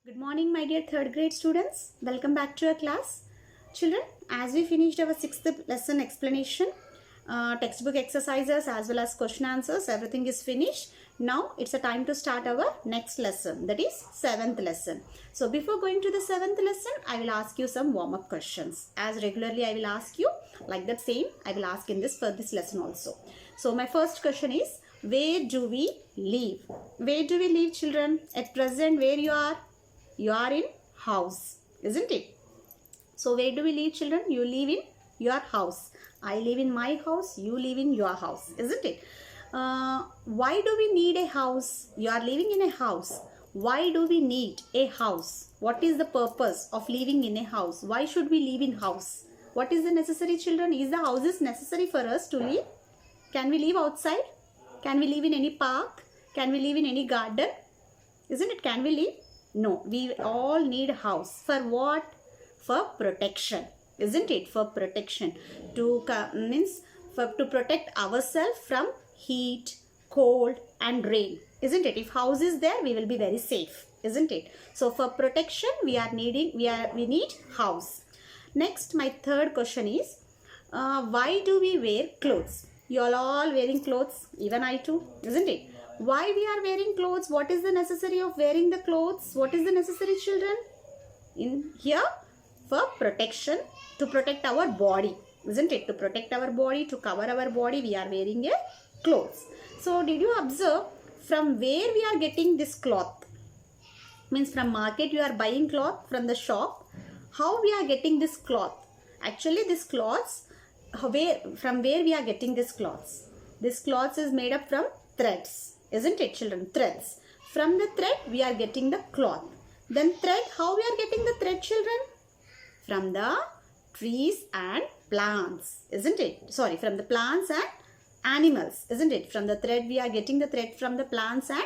Good morning, my dear third grade students. Welcome back to our class. Children, as we finished our sixth lesson explanation, textbook exercises as well as question answers, everything is finished. Now it's a time to start our next lesson, that is seventh lesson. So before going to the seventh lesson, I will ask you some warm-up questions. As regularly I will ask you, like that same, I will ask in this for this lesson also. So my first question is, where do we live? Where do we live, children? At present, where you are? You are in house, isn't it? So where do we live, children? You live in your house. I live in my house. You live in your house, isn't it? Why do we need a house? You are living in a house. Why do we need a house? What is the purpose of living in a house? Why should we live in house? What is the necessary, children? Is the houses necessary for us to live? Can we live outside? Can we live in any park? Can we live in any garden? Isn't it? Can we live? No, we all need house. For what? For protection. Isn't it? For protection. To protect ourselves from heat, cold and rain. Isn't it? If house is there, we will be very safe. Isn't it? So for protection, we need house. Next, my third question is, why do we wear clothes? You are all wearing clothes. Even I too. Isn't it? Why we are wearing clothes? What is the necessary of wearing the clothes? What is the necessary, children? In here, for protection, to protect our body, isn't it? To protect our body, to cover our body, we are wearing a clothes. So did you observe from where we are getting this cloth? Means from market you are buying cloth, from the shop. How we are getting this cloth? Actually this cloths, from where we are getting this cloths? This cloths is made up from threads. Isn't it, children? Threads. From the thread, we are getting the cloth. Then thread, how we are getting the thread, children? From the trees and plants. Isn't it? Sorry, from the plants and animals. Isn't it? From the thread, we are getting the thread from the plants and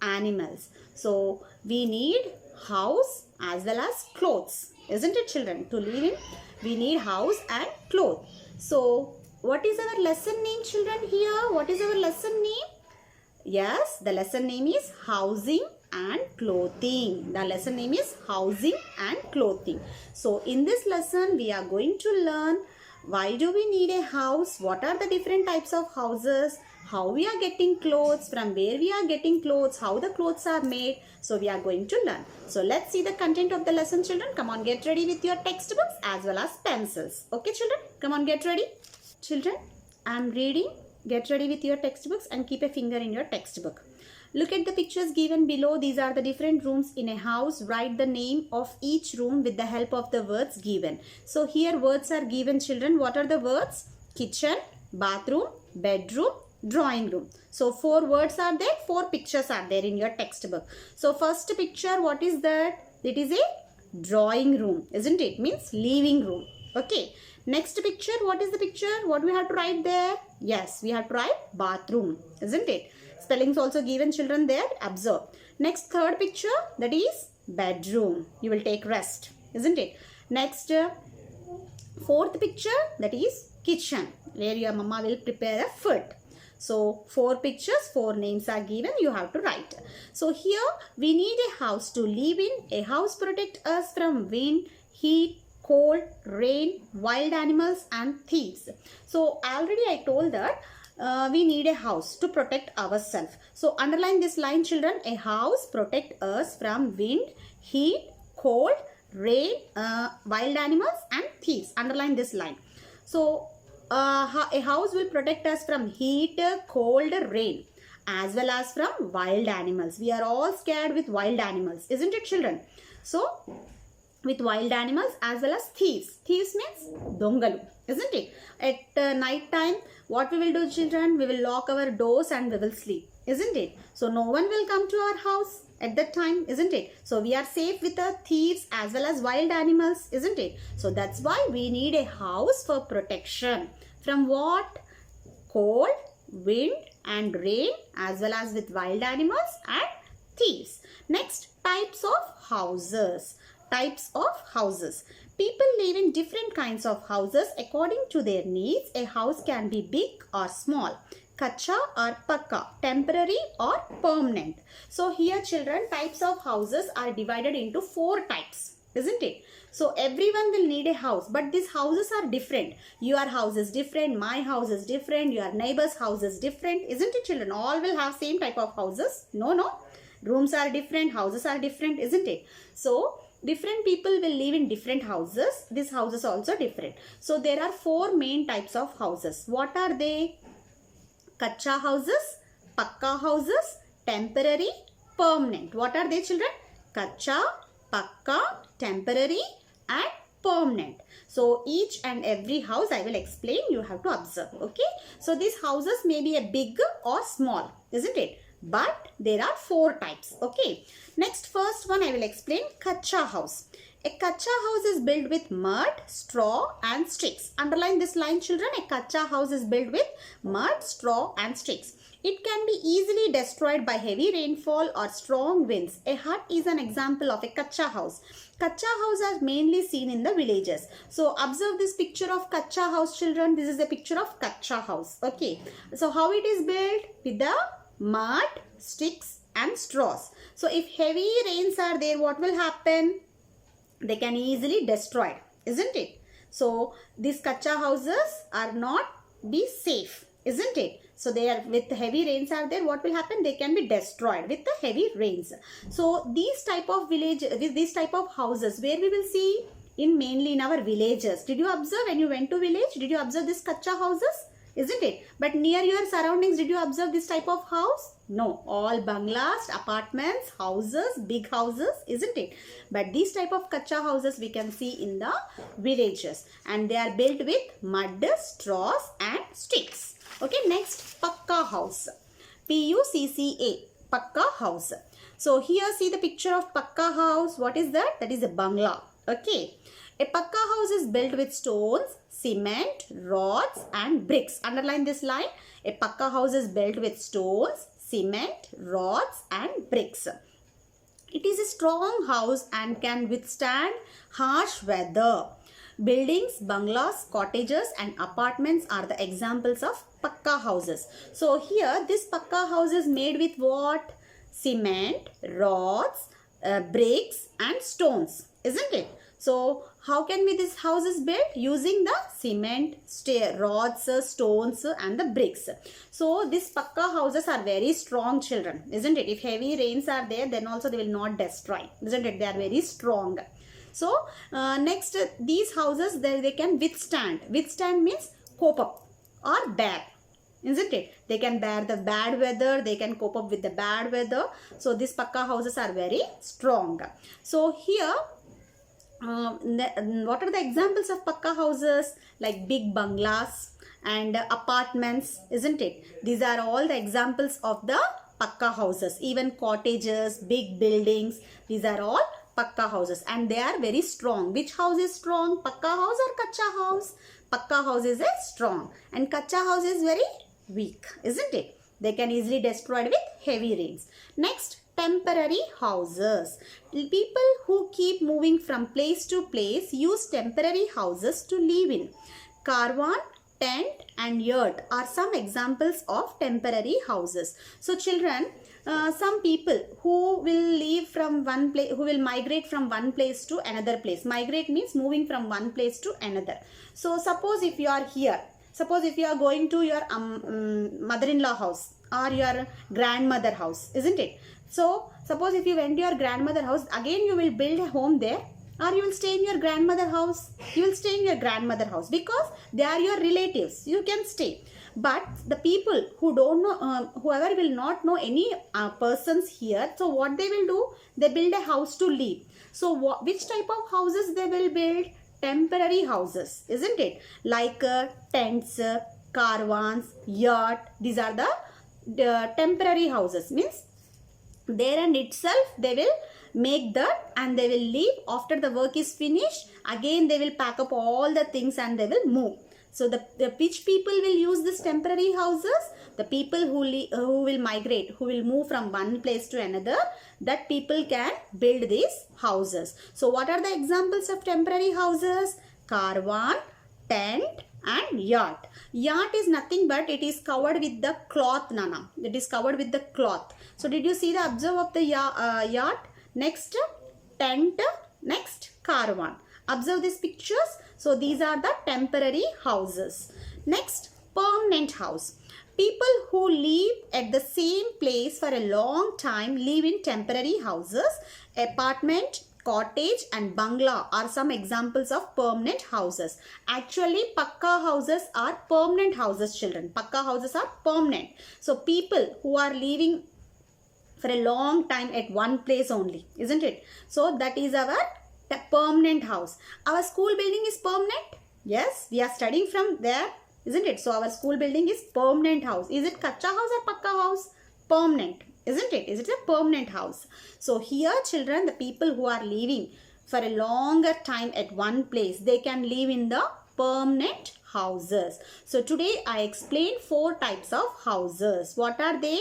animals. So, we need house as well as clothes. Isn't it, children? To live in, we need house and clothes. So, what is our lesson name, children, here? What is our lesson name? Yes, the lesson name is housing and clothing. The lesson name is housing and clothing. So, in this lesson, we are going to learn why do we need a house, what are the different types of houses, how we are getting clothes, from where we are getting clothes, how the clothes are made. So, we are going to learn. So, let's see the content of the lesson, children. Come on, get ready with your textbooks as well as pencils. Okay, children? Come on, get ready. Children, I am reading. Get ready with your textbooks and keep a finger in your textbook. Look at the pictures given below. These are the different rooms in a house. Write the name of each room with the help of the words given. So here words are given, children. What are the words? Kitchen, bathroom, bedroom, drawing room. So 4 words are there, 4 pictures are there in your textbook. So first picture, what is that? It is a drawing room, isn't it? Means living room. Okay. Next picture, what is the picture? What we have to write there? Yes, we have to write bathroom, isn't it? Spellings also given, children, there. Observe. Next, third picture, that is bedroom. You will take rest, isn't it? Next, fourth picture, that is kitchen, where your mama will prepare a food. So, 4 pictures, 4 names are given. You have to write. So, here we need a house to live in. A house protects us from wind, heat, cold, rain, wild animals and thieves. So already I told that we need a house to protect ourselves. So underline this line, children. A house protects us from wind, heat, cold, rain, wild animals and thieves. Underline this line. So a house will protect us from heat, cold, rain as well as from wild animals. We are all scared with wild animals, isn't it, children? So with wild animals as well as thieves. Thieves means dongalu, isn't it? At night time, what we will do, children? We will lock our doors and we will sleep, isn't it? So no one will come to our house at that time, isn't it? So we are safe with the thieves as well as wild animals, isn't it? So that's why we need a house for protection. From what? Cold, wind and rain as well as with wild animals and thieves. Next, types of houses. Types of houses. People live in different kinds of houses according to their needs. A house can be big or small. kacha or pakka, temporary or permanent. So here children, types of houses are divided into 4 types, isn't it? So everyone will need a house, but these houses are different. Your house is different, my house is different, your neighbor's house is different, isn't it children? All will have same type of houses. No. Rooms are different, houses are different, isn't it? So different people will live in different houses. These houses also different. So there are 4 main types of houses. What are they? Kacha houses, pakka houses, temporary, permanent. What are they children? Kacha, pakka, temporary and permanent. So each and every house I will explain, you have to observe. Okay. So these houses may be a big or small, isn't it? But there are 4 types. Okay. Next, first one I will explain, kacha house. A kacha house is built with mud, straw and sticks. Underline this line children. A kacha house is built with mud, straw and sticks. It can be easily destroyed by heavy rainfall or strong winds. A hut is an example of a kacha house. Kacha houses are mainly seen in the villages. So observe this picture of kacha house children. This is a picture of kacha house. Okay. So how it is built? With the mud, sticks and straws. So if heavy rains are there, what will happen? They can easily destroyed, isn't it? So these kacha houses are not be safe, isn't it? So they are, with heavy rains are there, what will happen? They can be destroyed with the heavy rains. So these type of these type of houses, where we will see in mainly in our villages. Did you observe when you went to village? Did you observe these kacha houses? Isn't it? But near your surroundings, did you observe this type of house? No. All bungalows, apartments, houses, big houses, isn't it? But these type of kacha houses we can see in the villages. And they are built with mud, straws and sticks. Okay, next, pakka house. P-U-C-C-A. Pakka house. So here see the picture of pakka house. What is that? That is a bungalow. Okay. A pakka house is built with stones, cement, rods and bricks. Underline this line. A pakka house is built with stones, cement, rods and bricks. It is a strong house and can withstand harsh weather. Buildings, bungalows, cottages and apartments are the examples of pakka houses. So here this pakka house is made with what? Cement, rods, bricks and stones, isn't it? So how can be this house is built? Using the cement, rods, stones and the bricks. So these pakka houses are very strong children, isn't it? If heavy rains are there, then also they will not destroy, isn't it? They are very strong. So next, these houses they can withstand. Withstand means cope up or bear, isn't it? They can bear the bad weather. They can cope up with the bad weather. So these pakka houses are very strong. So here, what are the examples of pakka houses? Like big bungalows and apartments, isn't it? These are all the examples of the pakka houses. Even cottages, big buildings, these are all pakka houses and they are very strong. Which house is strong? Pakka house or kacha house? Pakka house is strong and kacha house is very weak, isn't it? They can easily destroyed with heavy rains. Next, temporary houses. People who keep moving from place to place use temporary houses to live in. Caravan, tent and yurt are some examples of temporary houses. So children, some people who will leave from one place, who will migrate from one place to another place. Migrate means moving from one place to another. So suppose if you are here, suppose if you are going to your mother-in-law house or your grandmother house, isn't it? So suppose if you went to your grandmother house, again you will build a home there, or you will stay in your grandmother house. You will stay in your grandmother house because they are your relatives. You can stay. But the people who don't know, whoever will not know any persons here, so what they will do? They build a house to live. So which type of houses they will build? Temporary houses, isn't it? Like tents, caravans, yurt. These are the temporary houses. Means there and itself they will make that and they will leave. After the work is finished, again they will pack up all the things and they will move. So the which people will use this temporary houses? The people who will migrate, who will move from one place to another, that people can build these houses. So what are the examples of temporary houses? Caravan, tent, and yurt. Yurt is nothing but it is covered with the cloth, Nana. It is covered with the cloth. So did you see the observe of the yurt? Next tent, next caravan. Observe these pictures. So these are the temporary houses. Next, permanent house. People who live at the same place for a long time live in temporary houses. Apartment, cottage and bungalow are some examples of permanent houses. Actually, pakka houses are permanent houses, children. Pakka houses are permanent. So people who are living for a long time at one place only, isn't it? So that is our permanent house. Our school building is permanent. Yes, we are studying from there, isn't it? So our school building is permanent house. Is it kacha house or pakka house? Permanent, isn't it? Is it a permanent house? So here, children, the people who are living for a longer time at one place, they can live in the permanent houses. So today I explained 4 types of houses. What are they?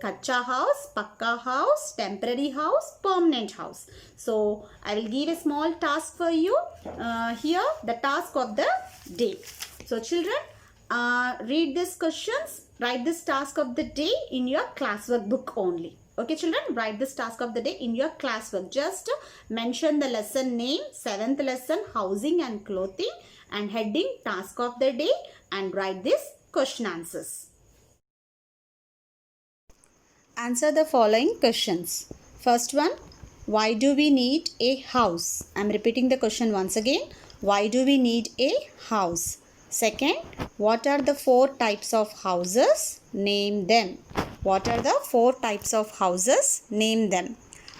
Kacha house, pakka house, temporary house, permanent house. So I will give a small task for you. Here the task of the day. So children, read these questions, write this task of the day in your classwork book only. Okay children, write this task of the day in your classwork. Just mention the lesson name, 7th lesson, housing and clothing, and heading task of the day, and write this question answers. Answer the following questions. First one, why do we need a house? I am repeating the question once again. Why do we need a house? Second, what are the 4 types of houses? Name them. What are the 4 types of houses? Name them.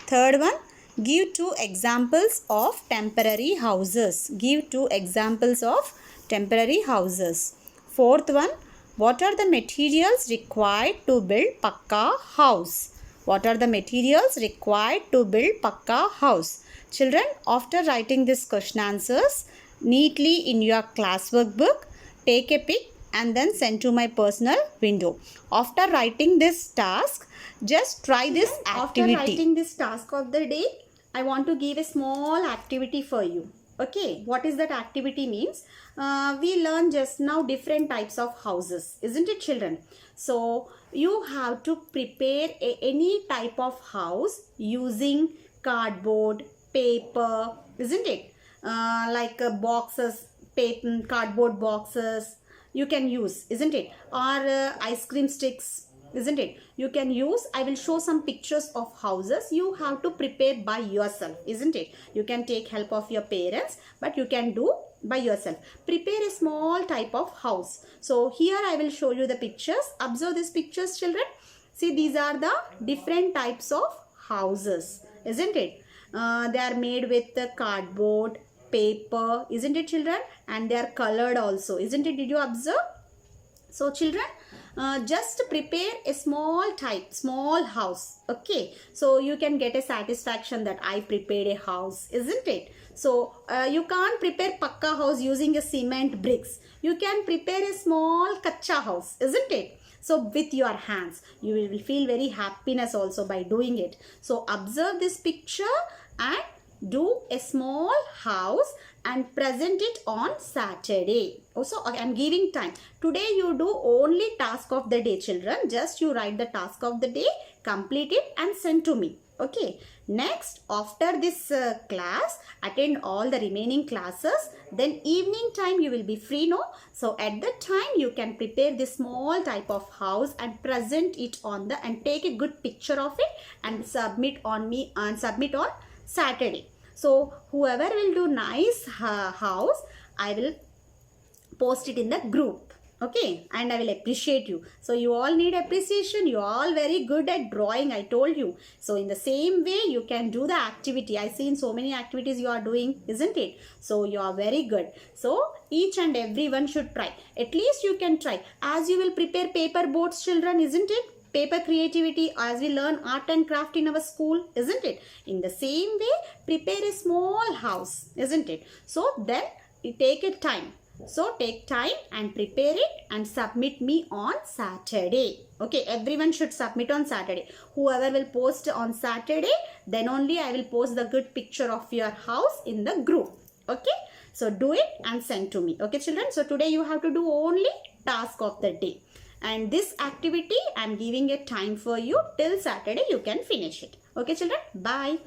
Third one, give 2 examples of temporary houses. Give 2 examples of temporary houses. Fourth one, what are the materials required to build pakka house? What are the materials required to build pakka house? Children, after writing these question answers neatly in your classwork book, take a pic and then send to my personal window. After writing this task, just try this activity. After writing this task of the day, I want to give a small activity for you. Okay, what is that activity means? We learned just now different types of houses, isn't it children? So you have to prepare any type of house using cardboard, paper, isn't it? Like boxes, paper, cardboard boxes you can use, isn't it? Or ice cream sticks, isn't it? You can use. I will show some pictures of houses. You have to prepare by yourself, isn't it? You can take help of your parents, but you can do by yourself. Prepare a small type of house. So here I will show you the pictures. Observe these pictures children. See, these are the different types of houses, isn't it? They are made with the cardboard, paper, isn't it children? And they are colored also, isn't it? Did you observe? So children, just prepare a small house. Okay, so you can get a satisfaction that I prepared a house, isn't it? So you can't prepare pakka house using a cement bricks. You can prepare a small kacha house, isn't it? So with your hands, you will feel very happiness also by doing it. So observe this picture and do a small house and present it on Saturday. Also, I am giving time. Today you do only task of the day children. Just you write the task of the day, complete it and send to me. Okay. Next, after this class, attend all the remaining classes. Then evening time you will be free, no? So at that time you can prepare this small type of house and present it on the and take a good picture of it and submit on Saturday. So whoever will do nice house, I will post it in the group. Okay, and I will appreciate you. So you all need appreciation. You all very good at drawing, I told you. So in the same way, you can do the activity. I seen so many activities you are doing, isn't it? So you are very good. So each and everyone should try. At least you can try. As you will prepare paper boats, children, isn't it? Paper creativity, as we learn art and craft in our school, isn't it? In the same way, prepare a small house, isn't it? So then you take a time. So take time and prepare it and submit me on Saturday. Okay, everyone should submit on Saturday. Whoever will post on Saturday, then only I will post the good picture of your house in the group. Okay, so do it and send to me. Okay children, so today you have to do only task of the day, and this activity I'm giving a time for you till Saturday. You can finish it. Okay children, bye.